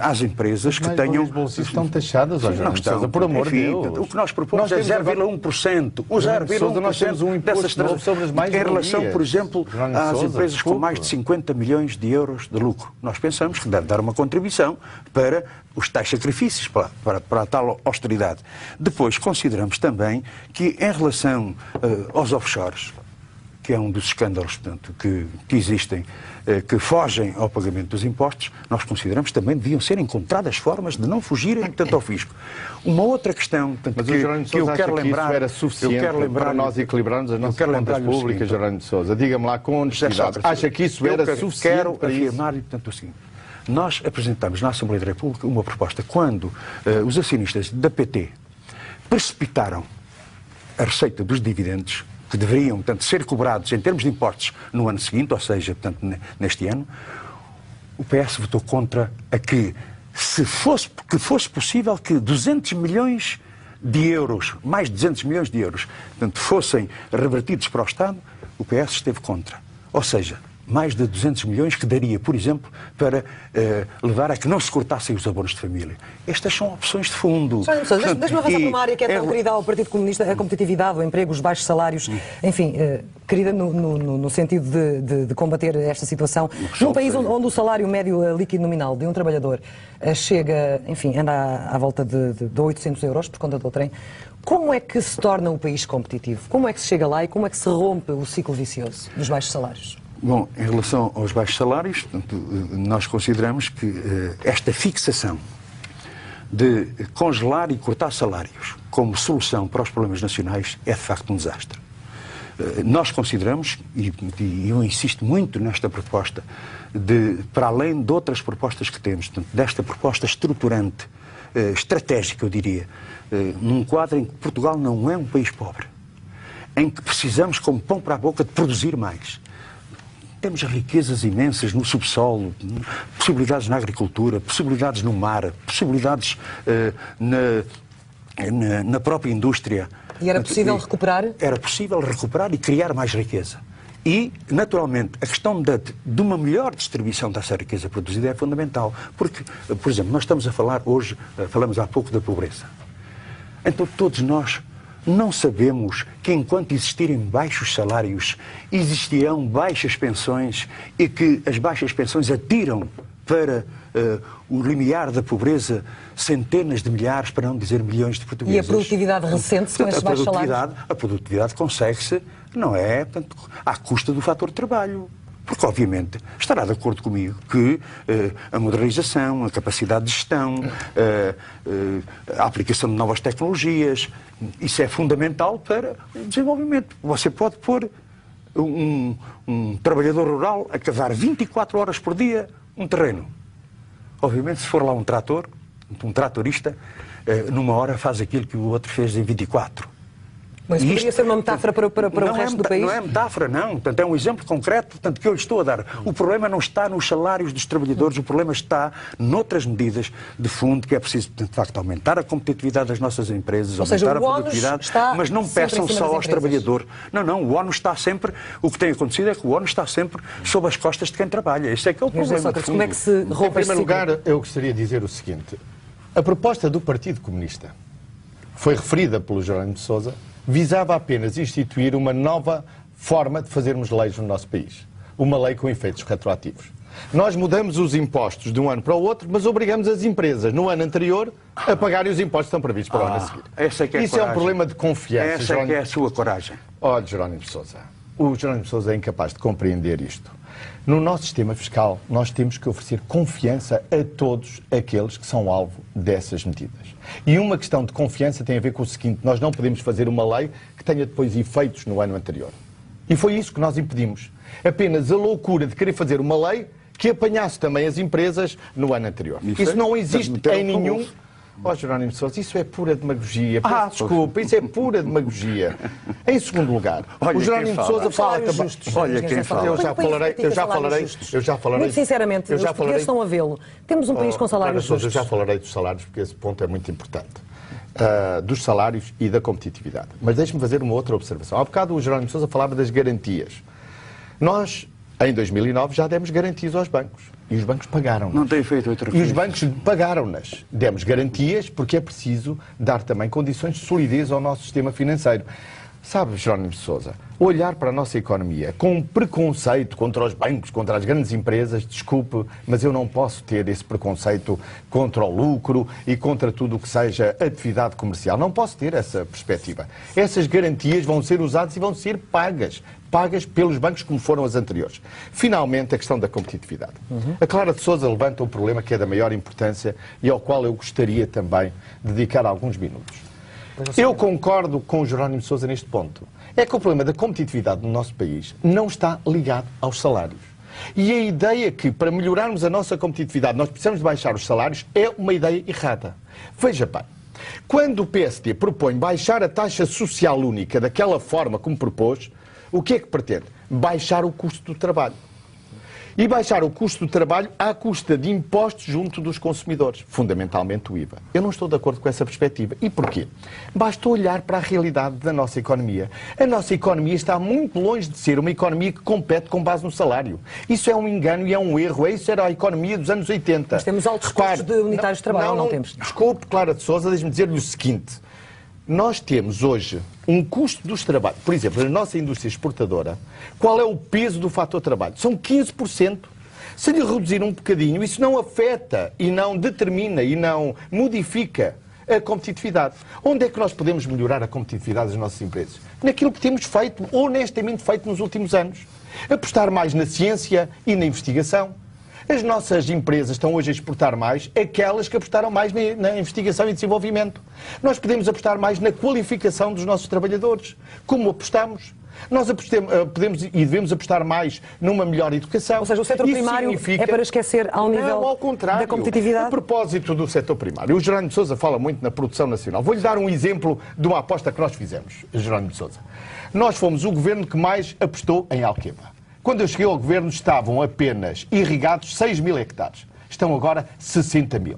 às empresas que tenham... As bolsistas estão taxadas, hoje não estão, por amor de Deus. O que nós propomos é 0,1%. O 0,1% dessas sobre as mais-valias. Em relação, por exemplo, às empresas com mais de 50 milhões de euros de lucro. Nós pensamos que deve dar uma contribuição para os tais sacrifícios, para a tal austeridade. Depois, consideramos também que, em relação aos offshores, que é um dos escândalos, portanto, que existem, que fogem ao pagamento dos impostos, nós consideramos que também deviam ser encontradas formas de não fugirem tanto ao fisco. Uma outra questão, portanto, que eu quero lembrar... era suficiente para nós equilibrarmos as nossas contas públicas, Jerónimo de Sousa. Diga-me lá com honestidade. Acha que isso era suficiente? Quero afirmar-lhe, portanto, o seguinte. Nós apresentamos na Assembleia da República uma proposta quando os acionistas da PT precipitaram a receita dos dividendos que deveriam, portanto, ser cobrados em termos de impostos no ano seguinte, ou seja, portanto, neste ano, o PS votou contra a que fosse possível que 200 milhões de euros, mais de 200 milhões de euros, portanto, fossem revertidos para o Estado, o PS esteve contra. Ou seja, mais de 200 milhões que daria, por exemplo, para levar a que não se cortassem os abonos de família. Estas são opções de fundo. Deixa-me avançar para uma área que é tão querida ao Partido Comunista, a competitividade, o emprego, os baixos salários, enfim, querida no sentido de combater esta situação. Num país onde o salário médio líquido nominal de um trabalhador chega, enfim, anda à volta de 800 euros por conta do trem, Como é que se torna um país competitivo? Como é que se chega lá e como é que se rompe o ciclo vicioso dos baixos salários? Bom, em relação aos baixos salários, portanto, nós consideramos que esta fixação de congelar e cortar salários como solução para os problemas nacionais é de facto um desastre. Nós consideramos, e eu insisto muito nesta proposta, para além de outras propostas que temos, portanto, desta proposta estruturante, estratégica, eu diria, num quadro em que Portugal não é um país pobre, em que precisamos, como pão para a boca, de produzir mais. Temos riquezas imensas no subsolo, possibilidades na agricultura, possibilidades no mar, possibilidades na própria indústria. E era possível recuperar? Era possível recuperar e criar mais riqueza. E, naturalmente, a questão de uma melhor distribuição dessa riqueza produzida é fundamental. Porque, por exemplo, nós estamos a falar hoje, falamos há pouco da pobreza. Então todos nós não sabemos que enquanto existirem baixos salários, existirão baixas pensões e que as baixas pensões atiram para o limiar da pobreza centenas de milhares, para não dizer milhões de portugueses. E a produtividade recente com esses baixos salários? A produtividade consegue-se, não é, portanto, à custa do fator trabalho. Porque, obviamente, estará de acordo comigo que a modernização, a capacidade de gestão, a aplicação de novas tecnologias, isso é fundamental para o desenvolvimento. Você pode pôr um trabalhador rural a cavar 24 horas por dia um terreno. Obviamente, se for lá um tratorista, numa hora faz aquilo que o outro fez em 24. Mas poderia ser uma metáfora para o resto do país? Não é metáfora, não. Portanto, é um exemplo concreto, portanto, que eu lhe estou a dar. O problema não está nos salários dos trabalhadores, o problema está noutras medidas de fundo, que é preciso, de facto, aumentar a competitividade das nossas empresas, aumentar a produtividade, mas não peçam só aos trabalhadores. Não, o ONU está sempre, o que tem acontecido é que o ONU está sempre sob as costas de quem trabalha. Esse é que é o problema. Como é que se rompe? Em primeiro lugar, eu gostaria de dizer o seguinte. A proposta do Partido Comunista foi referida pelo Jerónimo de Sousa, visava apenas instituir uma nova forma de fazermos leis no nosso país. Uma lei com efeitos retroativos. Nós mudamos os impostos de um ano para o outro, mas obrigamos as empresas, no ano anterior, a pagarem os impostos que estão previstos para o ano a seguir. Isso é um problema de confiança. Essa é que é a sua coragem. Olha, Jerónimo de Sousa, o Jerónimo de Sousa é incapaz de compreender isto. No nosso sistema fiscal, nós temos que oferecer confiança a todos aqueles que são alvo dessas medidas. E uma questão de confiança tem a ver com o seguinte: nós não podemos fazer uma lei que tenha depois efeitos no ano anterior. E foi isso que nós impedimos. Apenas a loucura de querer fazer uma lei que apanhasse também as empresas no ano anterior. Isso não existe em nenhum... Jerónimo de Sousa, isso é pura demagogia. Desculpa, isso é pura demagogia. Em segundo lugar, o Jerónimo de Sousa fala também... Olha quem fala. Eu já falarei... Muito sinceramente, os portugueses estão a vê-lo. Temos um país com salários justos. Eu já falarei dos salários, porque esse ponto é muito importante. Dos salários e da competitividade. Mas deixe-me fazer uma outra observação. Há bocado o Jerónimo de Sousa falava das garantias. Nós, em 2009, já demos garantias aos bancos. E os bancos pagaram-nas. Não tem feito outra coisa. E os bancos pagaram-nas. Demos garantias porque é preciso dar também condições de solidez ao nosso sistema financeiro. Sabe, Jerónimo de Sousa, olhar para a nossa economia com preconceito contra os bancos, contra as grandes empresas, desculpe, mas eu não posso ter esse preconceito contra o lucro e contra tudo o que seja atividade comercial. Não posso ter essa perspectiva. Essas garantias vão ser usadas e vão ser pagas pelos bancos como foram as anteriores. Finalmente, a questão da competitividade. A Clara de Sousa levanta um problema que é da maior importância e ao qual eu gostaria também de dedicar alguns minutos. Eu concordo com o Jerónimo de Sousa neste ponto. É que o problema da competitividade no nosso país não está ligado aos salários. E a ideia que, para melhorarmos a nossa competitividade, nós precisamos de baixar os salários é uma ideia errada. Veja bem, quando o PSD propõe baixar a taxa social única daquela forma como propôs, o que é que pretende? Baixar o custo do trabalho. E baixar o custo do trabalho à custa de impostos junto dos consumidores, fundamentalmente o IVA. Eu não estou de acordo com essa perspectiva. E porquê? Basta olhar para a realidade da nossa economia. A nossa economia está muito longe de ser uma economia que compete com base no salário. Isso é um engano e é um erro. Isso era a economia dos anos 80. Mas temos altos custos de unitários de trabalho, não temos? Desculpe, Clara de Sousa, deixe-me dizer-lhe o seguinte. Nós temos hoje um custo dos trabalhos. Por exemplo, na nossa indústria exportadora, qual é o peso do fator trabalho? São 15%. Se lhe reduzir um bocadinho, isso não afeta e não determina e não modifica a competitividade. Onde é que nós podemos melhorar a competitividade das nossas empresas? Naquilo que temos feito, honestamente feito nos últimos anos. Apostar mais na ciência e na investigação. As nossas empresas estão hoje a exportar mais aquelas que apostaram mais na investigação e desenvolvimento. Nós podemos apostar mais na qualificação dos nossos trabalhadores. Como apostamos? Nós podemos e devemos apostar mais numa melhor educação. Ou seja, o setor primário é para esquecer ao nível ao contrário, da competitividade? A propósito do setor primário, o Jerónimo de Sousa fala muito na produção nacional. Vou-lhe dar um exemplo de uma aposta que nós fizemos, Jerónimo de Sousa. Nós fomos o governo que mais apostou em Alqueva. Quando eu cheguei ao governo estavam apenas irrigados 6.000 hectares. Estão agora 60.000.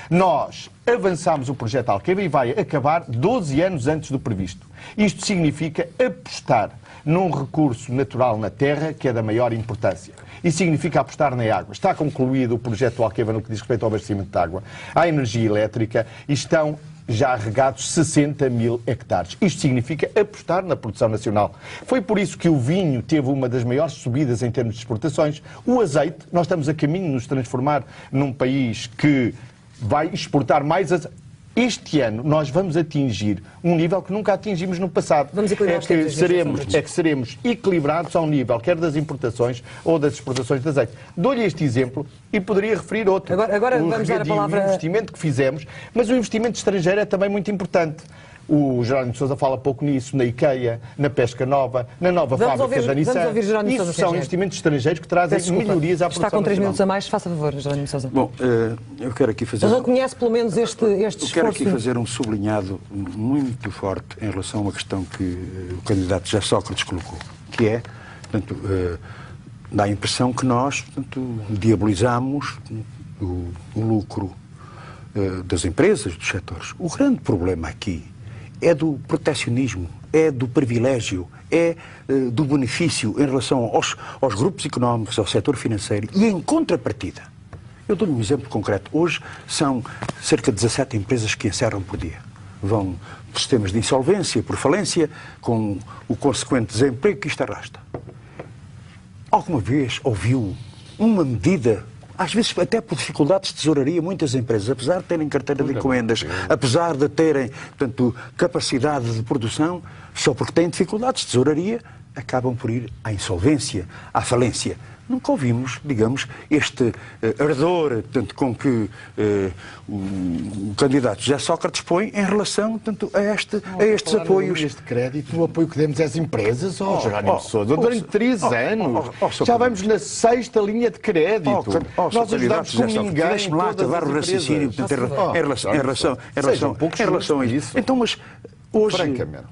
Nós avançámos o projeto Alqueva e vai acabar 12 anos antes do previsto. Isto significa apostar num recurso natural na terra que é da maior importância. E significa apostar na água. Está concluído o projeto Alqueva no que diz respeito ao abastecimento de água, à energia elétrica e estão já regados 60.000 hectares. Isto significa apostar na produção nacional. Foi por isso que o vinho teve uma das maiores subidas em termos de exportações. O azeite, nós estamos a caminho de nos transformar num país que vai exportar mais azeite. Este ano nós vamos atingir um nível que nunca atingimos no passado. Vamos equilibrar que seremos equilibrados ao nível quer das importações ou das exportações de azeite. Dou-lhe este exemplo e poderia referir outro. Agora vamos dar a palavra... O investimento que fizemos, mas o investimento estrangeiro é também muito importante. O Jerónimo de Sousa fala pouco nisso, na IKEA, na Pesca Nova, na nova fábrica da Nissan. Isso são investimentos estrangeiros que trazem melhorias à produção Está com 3 nacional. minutos a mais, faça favor, Jerónimo de Sousa. Bom, eu quero aqui fazer... Mas reconhece pelo menos este esforço? Eu quero aqui fazer um sublinhado muito forte em relação a uma questão que o candidato José Sócrates colocou, que é, portanto, dá a impressão que nós, portanto, diabolizamos o lucro das empresas, dos setores. O grande problema aqui é do protecionismo, é do privilégio, é do benefício em relação aos grupos económicos, ao setor financeiro e em contrapartida. Eu dou-lhe um exemplo concreto. Hoje são cerca de 17 empresas que encerram por dia. Vão por sistemas de insolvência, por falência, com o consequente desemprego que isto arrasta. Alguma vez ouviu uma medida, às vezes até por dificuldades de tesouraria, muitas empresas, apesar de terem carteira de encomendas, apesar de terem, portanto, capacidade de produção, só porque têm dificuldades de tesouraria, acabam por ir à insolvência, à falência. Nunca ouvimos, digamos, este ardor, portanto, com que o candidato José Sócrates põe em relação, portanto, a estes apoios. Este crédito, o apoio que demos às empresas, Jerónimo de Sousa, durante 3 anos, já vamos na 6ª linha de crédito. Nós ajudamos como ninguém. Deixe-me lá acabar o raciocínio em relação a isso. Então, mas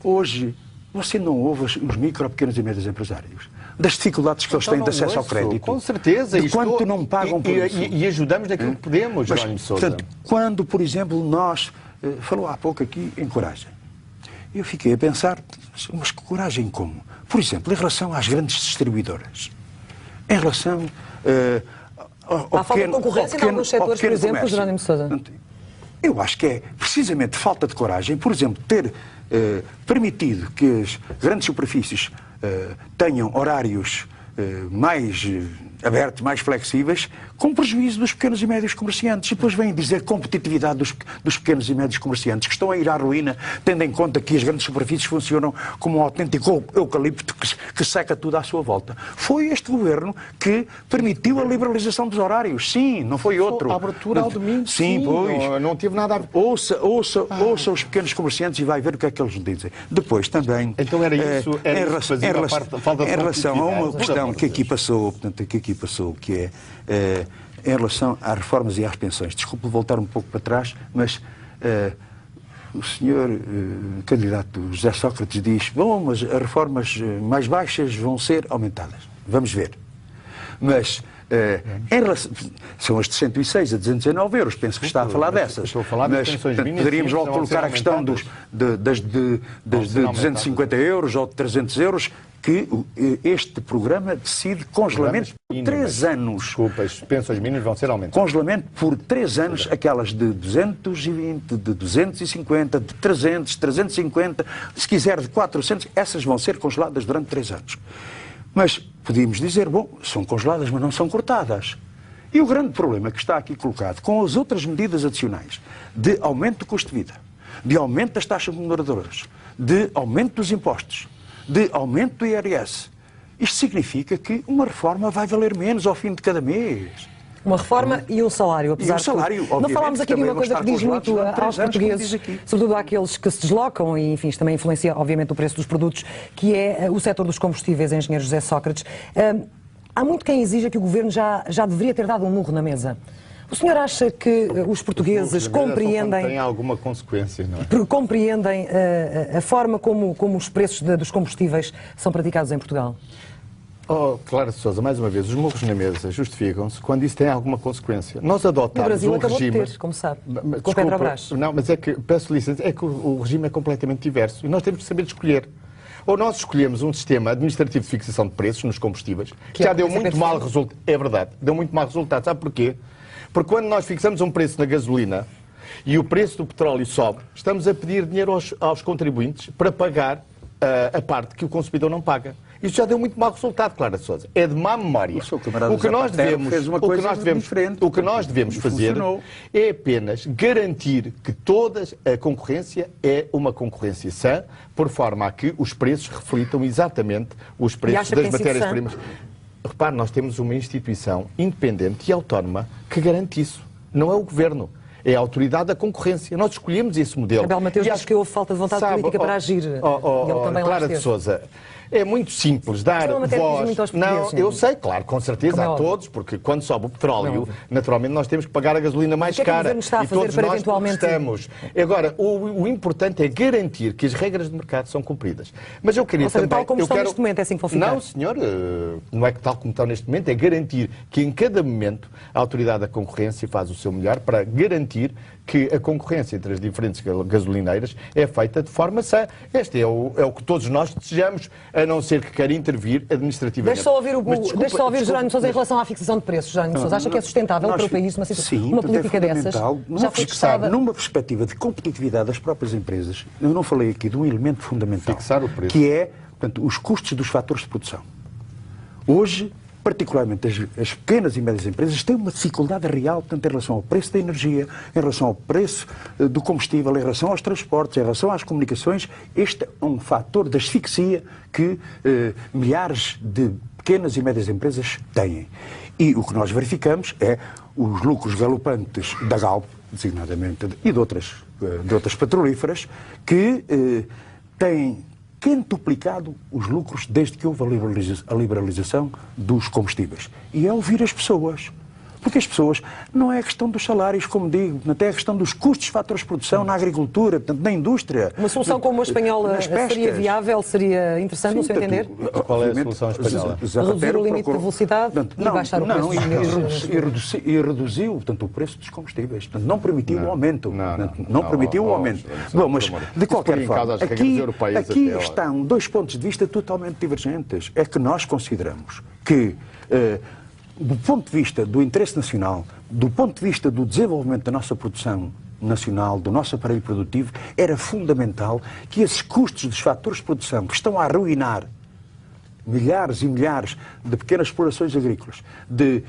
hoje você não ouve os micro, pequenos e médios empresários das dificuldades que eles têm de acesso ao crédito. Com certeza. De quanto não pagam por isso. E ajudamos naquilo que podemos, Jerónimo de Sousa. Portanto, quando, por exemplo, nós... falou há pouco aqui em coragem. Eu fiquei a pensar, mas que coragem como? Por exemplo, em relação às grandes distribuidoras. Em relação Há falta de concorrência em alguns setores, por exemplo, Jerónimo de Sousa? Eu acho que é precisamente falta de coragem, por exemplo, ter permitido que as grandes superfícies tenham horários mais abertos, mais flexíveis, com prejuízo dos pequenos e médios comerciantes. E depois vêm dizer competitividade dos pequenos e médios comerciantes, que estão a ir à ruína, tendo em conta que as grandes superfícies funcionam como um autêntico eucalipto que seca tudo à sua volta. Foi este governo que permitiu a liberalização dos horários. Sim, não foi outro. A abertura ao domingo. Sim, pois. Não tive nada a ver. Ouça os pequenos comerciantes e vai ver o que é que eles dizem. Depois também... Então era isso, em relação a uma questão que aqui passou, portanto, que é em relação às reformas e às pensões. Desculpe voltar um pouco para trás, mas o senhor candidato José Sócrates diz, bom, mas as reformas mais baixas vão ser aumentadas. Vamos ver. Mas em relação, são as de 106 a 219 euros, penso que está a falar dessas. Estou a falar das pensões mínimas. Poderíamos logo colocar a questão das de 250 euros ou de 300 euros, que este programa decide congelamento por 3 anos. Desculpa, as pensões mínimas vão ser aumentadas. Congelamento por 3 anos, aquelas de 220, de 250, de 300, 350, se quiser de 400, essas vão ser congeladas durante 3 anos. Mas podíamos dizer, bom, são congeladas, mas não são cortadas. E o grande problema que está aqui colocado, com as outras medidas adicionais, de aumento do custo de vida, de aumento das taxas remuneradoras, de aumento dos impostos, de aumento do IRS, isto significa que uma reforma vai valer menos ao fim de cada mês. Uma reforma e um salário, apesar e um salário, de tudo. Não falámos aqui de uma coisa que diz muito aos portugueses, sobretudo àqueles que se deslocam, e enfim, isto também influencia, obviamente, o preço dos produtos, que é o setor dos combustíveis, engenheiro José Sócrates. Há muito quem exija que o Governo já deveria ter dado um murro na mesa. O senhor acha que os portugueses compreendem... Tem alguma consequência, não é? Compreendem a forma como os preços dos combustíveis são praticados em Portugal? Oh, Clara de Sousa, mais uma vez, os murros na mesa justificam-se quando isso tem alguma consequência. Nós adotámos no Brasil um acabou regime... de ter, como sabe, com a Petrobras. Não, mas é que, peço licença, é que o regime é completamente diverso e nós temos de saber escolher. Ou nós escolhemos um sistema administrativo de fixação de preços nos combustíveis, que já deu muito mau resultado. É verdade, deu muito mau resultado. Sabe porquê? Porque quando nós fixamos um preço na gasolina e o preço do petróleo sobe, estamos a pedir dinheiro aos contribuintes para pagar a parte que o consumidor não paga. Isso já deu muito mau resultado, Clara de Sousa. É de má memória. O que nós devemos fazer é apenas garantir que toda a concorrência é uma concorrência sã, por forma a que os preços reflitam exatamente os preços das matérias-primas. Repare, nós temos uma instituição independente e autónoma que garante isso. Não é o Governo. É a autoridade da concorrência. Nós escolhemos esse modelo. Abel Mateus diz que houve falta de vontade política para agir. E ele também lá Clara de Sousa, é muito simples dar voz... Não, eu sei, claro, com certeza, a todos, porque quando sobe o petróleo, naturalmente nós temos que pagar a gasolina mais cara. E todos nós protestamos. Agora, o importante é garantir que as regras de mercado são cumpridas. Mas eu queria também... tal como estão neste momento, é assim que vão ficar? Não, senhor, não é que tal como estão neste momento, é garantir que em cada momento a autoridade da concorrência faz o seu melhor para garantir que a concorrência entre as diferentes gasolineiras é feita de forma sã. Este é o que todos nós desejamos, a não ser que queira intervir administrativamente. Deixe só ouvir Jerónimo de Sousa em relação à fixação de preços. Jerónimo de Sousa, acha que é sustentável para o país uma política dessas? Já foi fixada numa perspectiva de competitividade das próprias empresas. Eu não falei aqui de um elemento fundamental, fixar o preço, que é, portanto, os custos dos fatores de produção. Hoje, particularmente as pequenas e médias empresas, têm uma dificuldade real, tanto em relação ao preço da energia, em relação ao preço do combustível, em relação aos transportes, em relação às comunicações. Este é um fator de asfixia que milhares de pequenas e médias empresas têm. E o que nós verificamos é os lucros galopantes da Galp, designadamente, e de outras petrolíferas, que têm quintuplicado os lucros desde que houve a liberalização dos combustíveis. E é ouvir as pessoas. Porque as pessoas, não é a questão dos salários, como digo, até a questão dos custos de fatores de produção na agricultura, portanto, na indústria. Uma solução como a espanhola seria viável, seria interessante, no seu entender? Qual é a solução espanhola? Reduzir o limite de velocidade e baixar o preço. E reduziu, portanto, o preço dos combustíveis. Portanto, não permitiu o aumento. Não permitiu o aumento. Bom, mas, de qualquer forma, aqui estão dois pontos de vista totalmente divergentes. É que nós consideramos que... do ponto de vista do interesse nacional, do ponto de vista do desenvolvimento da nossa produção nacional, do nosso aparelho produtivo, era fundamental que esses custos dos fatores de produção que estão a arruinar milhares e milhares de pequenas explorações agrícolas, de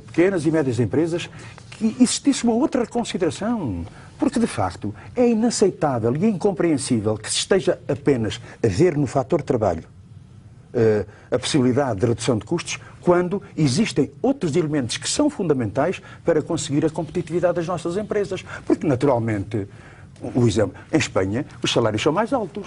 pequenas e médias empresas, que existisse uma outra consideração. Porque, de facto, é inaceitável e incompreensível que se esteja apenas a ver no fator trabalho a possibilidade de redução de custos, quando existem outros elementos que são fundamentais para conseguir a competitividade das nossas empresas. Porque, naturalmente, o exemplo, em Espanha, os salários são mais altos.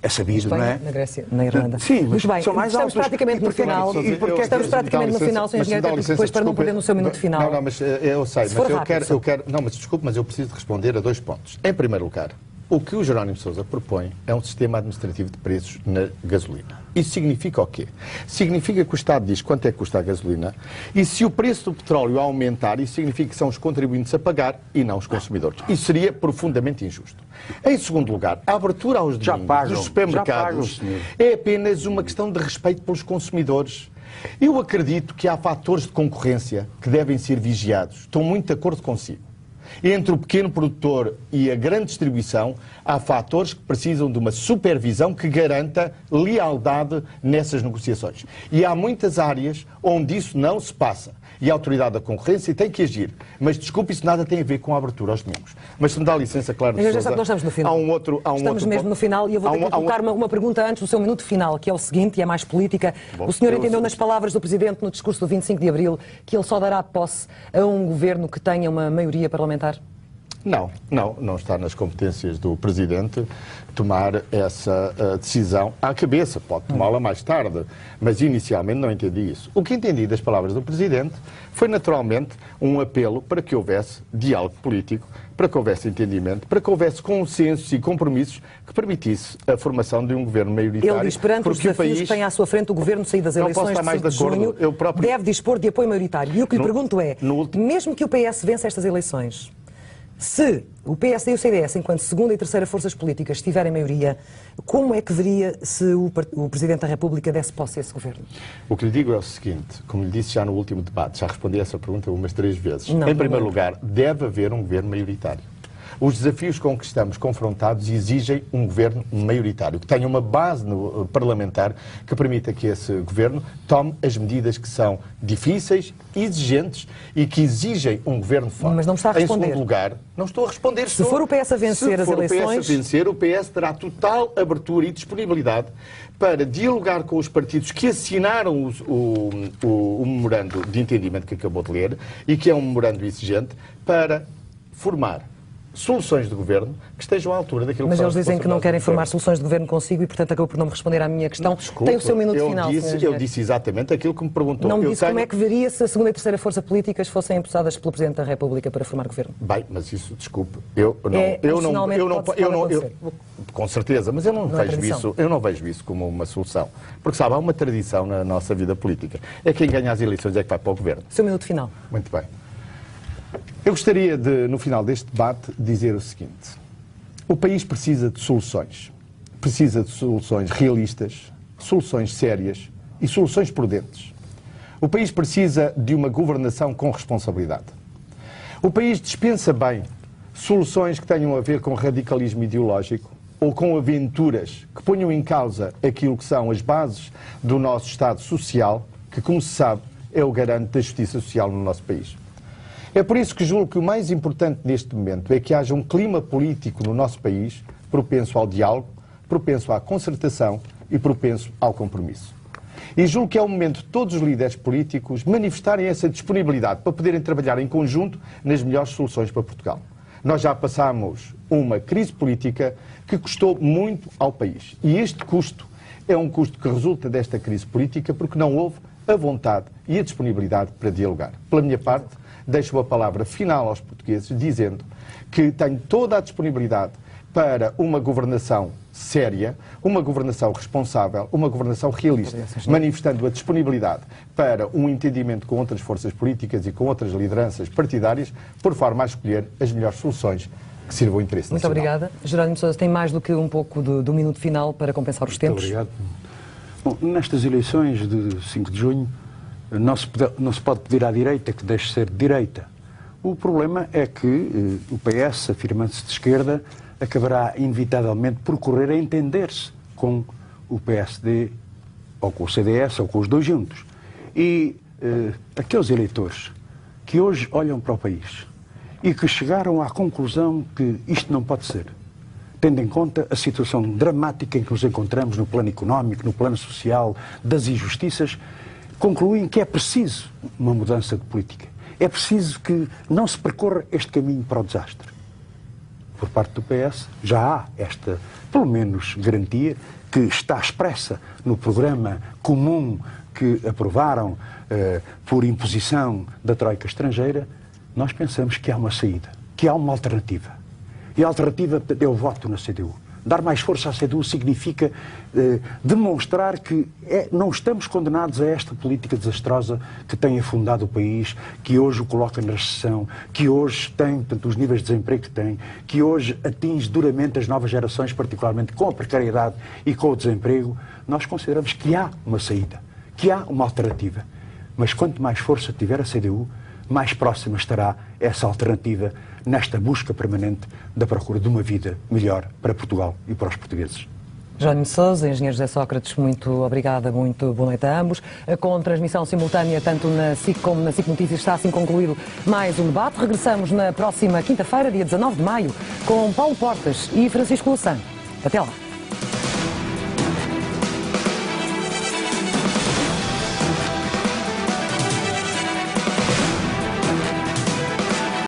É sabido, Espanha, não é? Na Grécia, na Irlanda. Sim, muito bem. São mais estamos altos. Praticamente no final. Estamos praticamente no final, Sr. Engenheiro, depois para não perder no seu minuto final. Não, mas eu sei, mas eu quero... Não, mas desculpe, mas eu preciso responder a dois pontos. Em primeiro lugar, o que o Jerónimo de Sousa propõe é um sistema administrativo de preços na gasolina. Isso significa o quê? Significa que o Estado diz quanto é que custa a gasolina e se o preço do petróleo aumentar, isso significa que são os contribuintes a pagar e não os consumidores. Isso seria profundamente injusto. Em segundo lugar, a abertura aos domingos dos supermercados é apenas uma questão de respeito pelos consumidores. Eu acredito que há fatores de concorrência que devem ser vigiados. Estou muito de acordo consigo. Entre o pequeno produtor e a grande distribuição, há fatores que precisam de uma supervisão que garanta lealdade nessas negociações. E há muitas áreas onde isso não se passa. E a Autoridade da Concorrência tem que agir. Mas, desculpe, isso nada tem a ver com a abertura aos domingos. Mas se me dá licença, claro, nós estamos no final. Estamos mesmo no final e eu vou ter que colocar uma pergunta antes do seu minuto final, que é o seguinte, e é mais política. O senhor entendeu nas palavras do Presidente no discurso do 25 de Abril que ele só dará posse a um governo que tenha uma maioria parlamentar? Não está nas competências do Presidente tomar essa decisão à cabeça. Pode tomá-la mais tarde, mas inicialmente não entendi isso. O que entendi das palavras do Presidente foi naturalmente um apelo para que houvesse diálogo político, para que houvesse entendimento, para que houvesse consensos e compromissos que permitisse a formação de um governo maioritário. Ele diz, perante os desafios que tem à sua frente, o governo sair das eleições de 5 de junho deve dispor de apoio maioritário. E o que lhe pergunto é, mesmo que o PS vença estas eleições, se o PSD e o CDS, enquanto segunda e terceira forças políticas, tiverem maioria, como é que veria se o Presidente da República desse posse a esse governo? O que lhe digo é o seguinte, como lhe disse já no último debate, já respondi a essa pergunta umas 3 vezes. Em primeiro lugar, deve haver um governo maioritário. Os desafios com que estamos confrontados exigem um governo maioritário, que tenha uma base parlamentar que permita que esse governo tome as medidas que são difíceis, exigentes e que exigem um governo forte. Mas não está a responder. Em segundo lugar, não estou a responder. Se for o PS a vencer as eleições... Se for o PS a vencer, o PS terá total abertura e disponibilidade para dialogar com os partidos que assinaram o memorando de entendimento que acabou de ler e que é um memorando exigente para formar soluções de governo que estejam à altura daquilo que são as responsabilidades. Mas eles dizem que não querem formar soluções de governo consigo e, portanto, acabou por não me responder à minha questão. Desculpe, tem o seu minuto final. Eu disse exatamente aquilo que me perguntou. Não me disse como é que veria se a segunda e terceira força políticas fossem empossadas pelo Presidente da República para formar governo. Bem, mas isso, desculpe, eu com certeza, mas eu não vejo isso como uma solução. Porque, sabe, há uma tradição na nossa vida política. É quem ganha as eleições é que vai para o governo. Seu minuto final. Muito bem. Eu gostaria de, no final deste debate, dizer o seguinte. O país precisa de soluções. Precisa de soluções realistas, soluções sérias e soluções prudentes. O país precisa de uma governação com responsabilidade. O país dispensa bem soluções que tenham a ver com radicalismo ideológico ou com aventuras que ponham em causa aquilo que são as bases do nosso Estado Social, que, como se sabe, é o garante da justiça social no nosso país. É por isso que julgo que o mais importante neste momento é que haja um clima político no nosso país propenso ao diálogo, propenso à concertação e propenso ao compromisso. E julgo que é o momento de todos os líderes políticos manifestarem essa disponibilidade para poderem trabalhar em conjunto nas melhores soluções para Portugal. Nós já passámos uma crise política que custou muito ao país. E este custo é um custo que resulta desta crise política porque não houve a vontade e a disponibilidade para dialogar. Pela minha parte, deixo a palavra final aos portugueses, dizendo que tenho toda a disponibilidade para uma governação séria, uma governação responsável, uma governação realista, manifestando a disponibilidade para um entendimento com outras forças políticas e com outras lideranças partidárias, por forma a escolher as melhores soluções que sirvam ao interesse nacional. Muito obrigada. Jerónimo de Sousa tem mais do que um pouco do minuto final para compensar os tempos. Muito obrigado. Bom, nestas eleições de 5 de junho, não se pode pedir à direita que deixe de ser de direita. O problema é que o PS, afirmando-se de esquerda, acabará inevitavelmente por correr a entender-se com o PSD, ou com o CDS, ou com os dois juntos. E aqueles eleitores que hoje olham para o país e que chegaram à conclusão que isto não pode ser, tendo em conta a situação dramática em que nos encontramos no plano económico, no plano social, das injustiças, concluem que é preciso uma mudança de política. É preciso que não se percorra este caminho para o desastre. Por parte do PS, já há esta, pelo menos, garantia que está expressa no programa comum que aprovaram por imposição da Troika estrangeira. Nós pensamos que há uma saída, que há uma alternativa. E a alternativa é o voto na CDU. Dar mais força à CDU significa demonstrar que não estamos condenados a esta política desastrosa que tem afundado o país, que hoje o coloca na recessão, que hoje tem os níveis de desemprego que tem, que hoje atinge duramente as novas gerações, particularmente com a precariedade e com o desemprego. Nós consideramos que há uma saída, que há uma alternativa. Mas quanto mais força tiver a CDU, mais próxima estará essa alternativa nesta busca permanente da procura de uma vida melhor para Portugal e para os portugueses. Jerónimo de Sousa, engenheiro José Sócrates, muito obrigada, muito boa noite a ambos. Com transmissão simultânea tanto na SIC como na SIC Notícias, está assim concluído mais um debate. Regressamos na próxima quinta-feira, dia 19 de maio, com Paulo Portas e Francisco Louçã. Até lá.